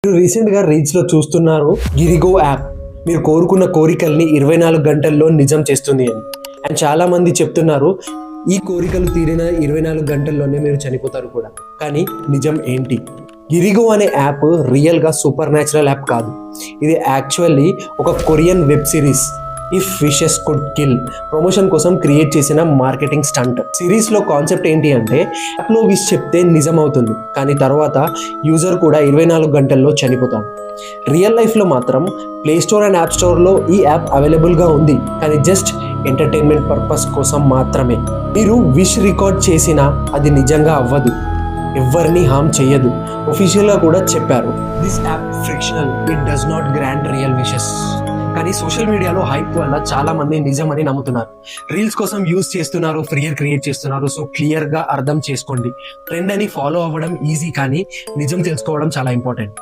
మీరు రీసెంట్గా రీల్స్లో చూస్తున్నారు గిరిగో యాప్ మీరు కోరుకున్న కోరికల్ని 24 గంటల్లో నిజం చేస్తుంది అని. అండ్ చాలామంది చెప్తున్నారు ఈ కోరికలు తీరిన 24 గంటల్లోనే మీరు చనిపోతారు కూడా. కానీ నిజం ఏంటి? గిరిగో అనే యాప్ రియల్గా సూపర్ న్యాచురల్ యాప్ కాదు. ఇది యాక్చువల్లీ ఒక Korean web series if wishes could kill promotion కోసం క్రియేట్ చేసిన మార్కెటింగ్ స్టంట్. సిరీస్లో కాన్సెప్ట్ ఏంటి అంటే యాప్లో విష్ చెప్తే నిజం అవుతుంది, కానీ తర్వాత యూజర్ కూడా 24 గంటల్లో చనిపోతాడు. రియల్ లైఫ్లో మాత్రం ప్లే స్టోర్ అండ్ యాప్ స్టోర్లో ఈ యాప్ అవైలబుల్గా ఉంది, కానీ జస్ట్ ఎంటర్టైన్మెంట్ పర్పస్ కోసం మాత్రమే. మీరు విష్ రికార్డ్ చేసినా అది నిజంగా అవ్వదు, ఎవరిని హామ్ చేయదు. ఒఫీషియల్గా కూడా చెప్పారు this app frictional, it does not grant real wishes. కానీ సోషల్ మీడియాలో హైప్ వల్ల చాలా మంది నిజమని నమ్ముతున్నారు. రీల్స్ కోసం యూజ్ చేస్తున్నారు, ఫ్రీయర్ క్రియేట్ చేస్తున్నారు. సో క్లియర్గా అర్థం చేసుకోండి, ట్రెండ్ అని ఫాలో అవ్వడం ఈజీ, కానీ నిజం తెలుసుకోవడం చాలా ఇంపార్టెంట్.